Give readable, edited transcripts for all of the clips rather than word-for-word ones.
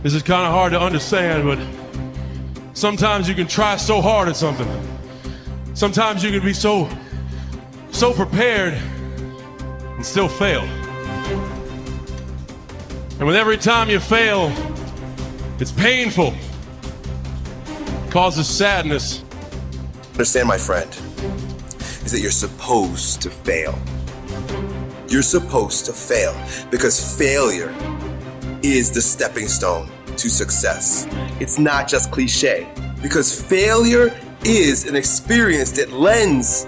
This is kind of hard to understand, but sometimes you can try so hard at something. Sometimes you can be so prepared and still fail. And with every time you fail, it's painful. It causes sadness. Understand, my friend, is that you're supposed to fail. You're supposed to fail because failure is the stepping stone to success. It's not just cliche, because failure is an experience that lends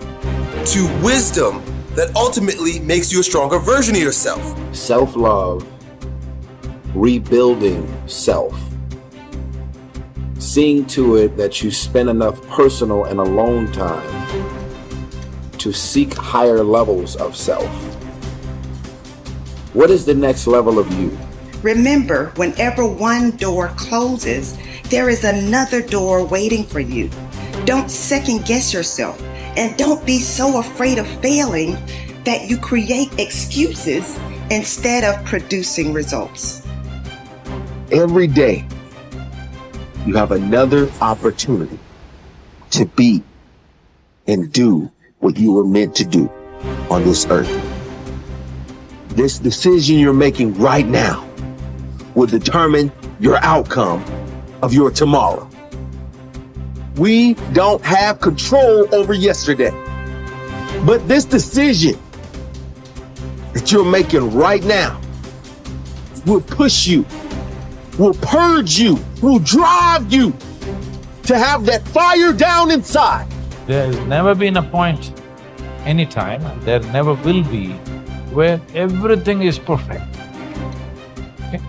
to wisdom that ultimately makes you a stronger version of yourself. Self-love, rebuilding self, seeing to it that you spend enough personal and alone time to seek higher levels of self. What is the next level of you? Remember, whenever one door closes, there is another door waiting for you. Don't second guess yourself, and don't be so afraid of failing that you create excuses instead of producing results. Every day, you have another opportunity to be and do what you were meant to do on this earth. This decision you're making right now will determine your outcome of your tomorrow. We don't have control over yesterday, but this decision that you're making right now will push you, will purge you, will drive you to have that fire down inside. There has never been a point, anytime, and there never will be, where everything is perfect. Okay?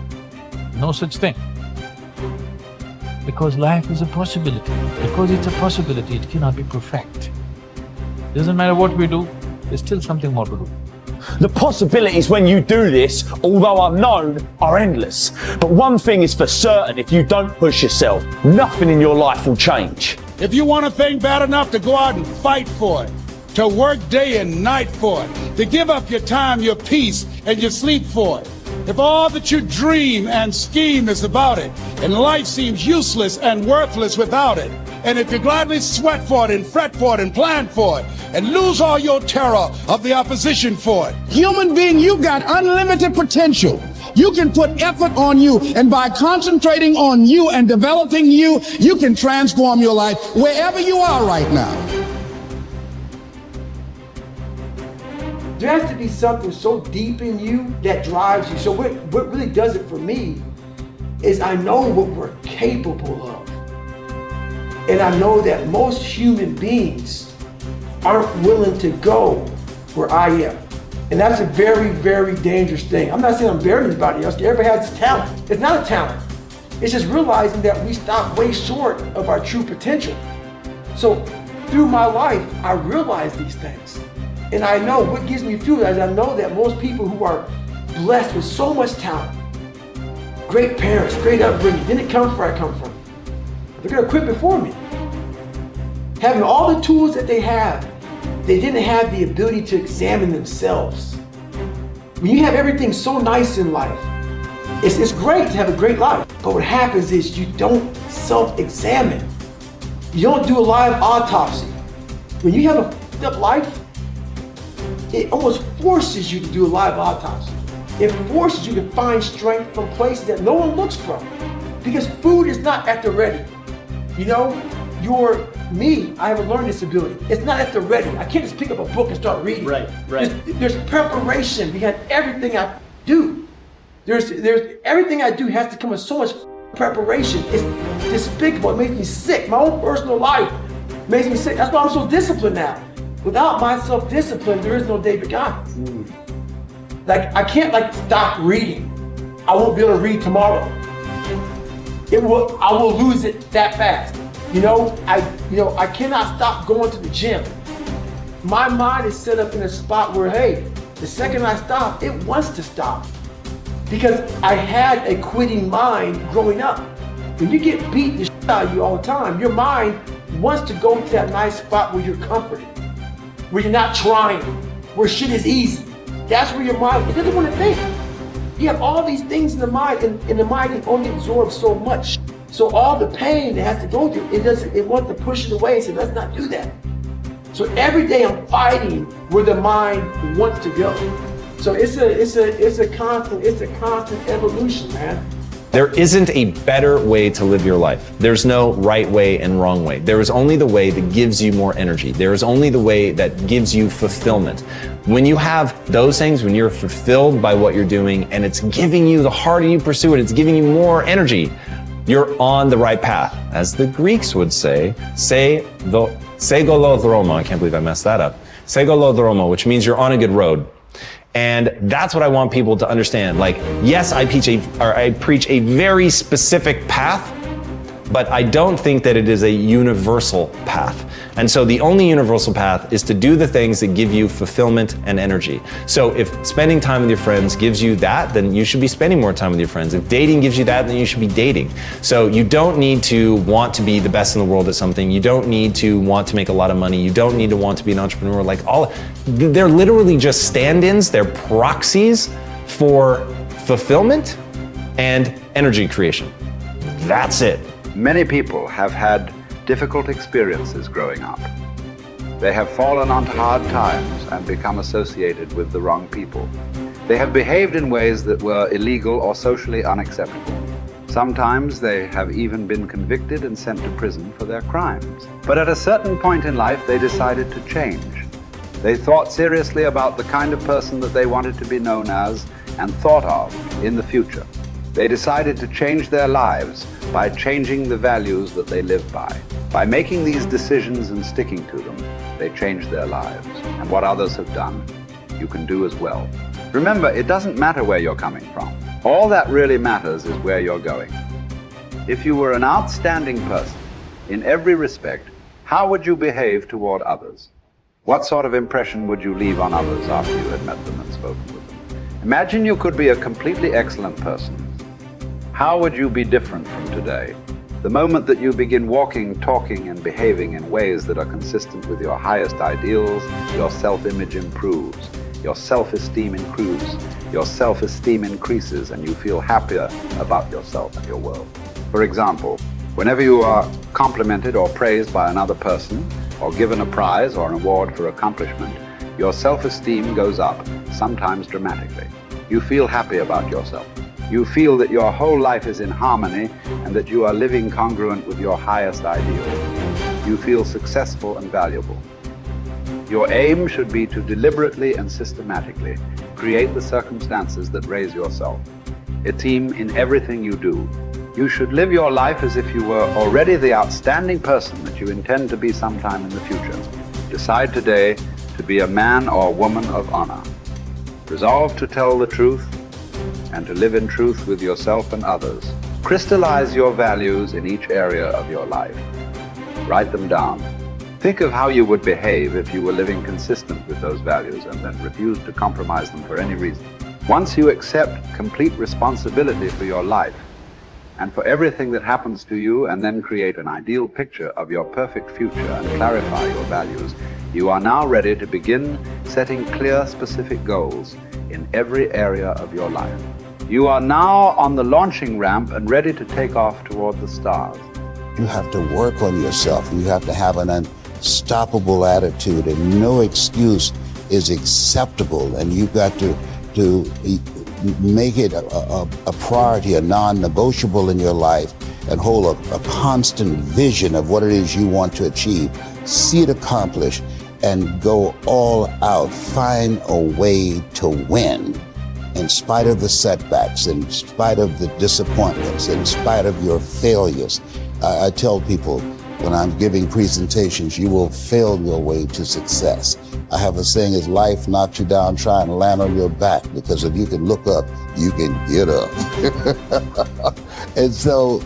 No such thing. Because life is a possibility. Because it's a possibility, it cannot be perfect. Doesn't matter what we do, there's still something more to do. The possibilities when you do this, although unknown, are endless. But one thing is for certain, if you don't push yourself, nothing in your life will change. If you want a thing bad enough to go out and fight for it, to work day and night for it, to give up your time, your peace, and your sleep for it, if all that you dream and scheme is about it, and life seems useless and worthless without it, and if you gladly sweat for it and fret for it and plan for it, and lose all your terror of the opposition for it. Human being, you've got unlimited potential. You can put effort on you, and by concentrating on you and developing you, you can transform your life wherever you are right now. There has to be something so deep in you that drives you. So what really does it for me is I know what we're capable of. And I know that most human beings aren't willing to go where I am. And that's a very, very dangerous thing. I'm not saying I'm better than anybody else. Everybody has this talent. It's not a talent. It's just realizing that we stop way short of our true potential. So through my life, I realize these things. And I know what gives me fuel is I know that most people who are blessed with so much talent, great parents, great upbringing, didn't come from where I come from. They're gonna quit before me. Having all the tools that they have, they didn't have the ability to examine themselves. When you have everything so nice in life, it's great to have a great life. But what happens is you don't self-examine. You don't do a live autopsy. When you have a fucked up life, it almost forces you to do a live autopsy. It forces you to find strength from places that no one looks from. Because food is not at the ready. You know, I have a learning disability. It's not at the ready. I can't just pick up a book and start reading. Right. There's preparation behind everything I do. There's everything I do has to come with so much preparation. It's despicable. It makes me sick. My own personal life makes me sick. That's why I'm so disciplined now. Without my self-discipline, there is no David Goggins. Like, I can't stop reading. I won't be able to read tomorrow. I will lose it that fast. I cannot stop going to the gym. My mind is set up in a spot where, hey, the second I stop, it wants to stop. Because I had a quitting mind growing up. When you get beat the shit out of you all the time, your mind wants to go to that nice spot where you're comforted, where you're not trying, where shit is easy. That's where your mind, it doesn't want to think. You have all these things in the mind, and the mind can only absorb so much. So all the pain it has to go through, it wants to push it away and say, let's not do that. So every day I'm fighting where the mind wants to go. So it's a constant evolution, man. There isn't a better way to live your life. There's no right way and wrong way. There is only the way that gives you more energy. There is only the way that gives you fulfillment. When you have those things, when you're fulfilled by what you're doing and it's giving you, the harder you pursue it, it's giving you more energy, you're on the right path. As the Greeks would say, segolodromo, I can't believe I messed that up. Segolodromo, which means you're on a good road. And that's what I want people to understand. Like, yes, I preach a very specific path, but I don't think that it is a universal path. And so the only universal path is to do the things that give you fulfillment and energy. So if spending time with your friends gives you that, then you should be spending more time with your friends. If dating gives you that, then you should be dating. So you don't need to want to be the best in the world at something. You don't need to want to make a lot of money. You don't need to want to be an entrepreneur. They're literally just stand-ins. They're proxies for fulfillment and energy creation. That's it. Many people have had difficult experiences growing up. They have fallen onto hard times and become associated with the wrong people. They have behaved in ways that were illegal or socially unacceptable. Sometimes they have even been convicted and sent to prison for their crimes. But at a certain point in life, they decided to change. They thought seriously about the kind of person that they wanted to be known as and thought of in the future. They decided to change their lives by changing the values that they live by. By making these decisions and sticking to them, they changed their lives. And what others have done, you can do as well. Remember, it doesn't matter where you're coming from. All that really matters is where you're going. If you were an outstanding person in every respect, how would you behave toward others? What sort of impression would you leave on others after you had met them and spoken with them? Imagine you could be a completely excellent person. How would you be different from today? The moment that you begin walking, talking, and behaving in ways that are consistent with your highest ideals, your self-image improves, your self-esteem improves, your self-esteem increases, and you feel happier about yourself and your world. For example, whenever you are complimented or praised by another person, or given a prize or an award for accomplishment, your self-esteem goes up, sometimes dramatically. You feel happy about yourself. You feel that your whole life is in harmony and that you are living congruent with your highest ideals. You feel successful and valuable. Your aim should be to deliberately and systematically create the circumstances that raise yourself. Esteem in everything you do. You should live your life as if you were already the outstanding person that you intend to be sometime in the future. Decide today to be a man or woman of honor. Resolve to tell the truth and to live in truth with yourself and others. Crystallize your values in each area of your life. Write them down. Think of how you would behave if you were living consistent with those values and then refused to compromise them for any reason. Once you accept complete responsibility for your life and for everything that happens to you, and then create an ideal picture of your perfect future and clarify your values, you are now ready to begin setting clear, specific goals in every area of your life. You are now on the launching ramp and ready to take off toward the stars. You have to work on yourself. You have to have an unstoppable attitude, and no excuse is acceptable. And you've got to make it a priority, a non-negotiable in your life, and hold a constant vision of what it is you want to achieve. See it accomplished and go all out. Find a way to win. In spite of the setbacks, in spite of the disappointments, in spite of your failures. I tell people when I'm giving presentations, you will fail your way to success. I have a saying, is life knocks you down, try and land on your back, because if you can look up, you can get up. And so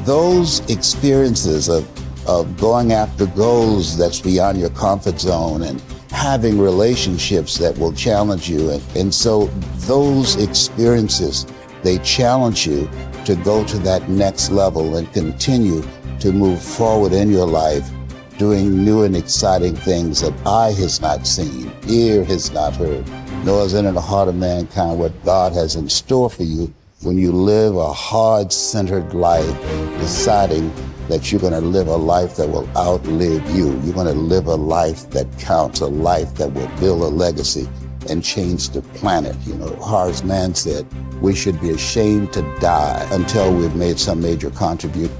those experiences of going after goals that's beyond your comfort zone and having relationships that will challenge you. And so those experiences, they challenge you to go to that next level and continue to move forward in your life, doing new and exciting things that eye has not seen, ear has not heard, nor is it in the heart of mankind what God has in store for you when you live a heart-centered life, deciding that you're going to live a life that will outlive you. You're going to live a life that counts, a life that will build a legacy and change the planet. You know, Horace Mann said, we should be ashamed to die until we've made some major contribution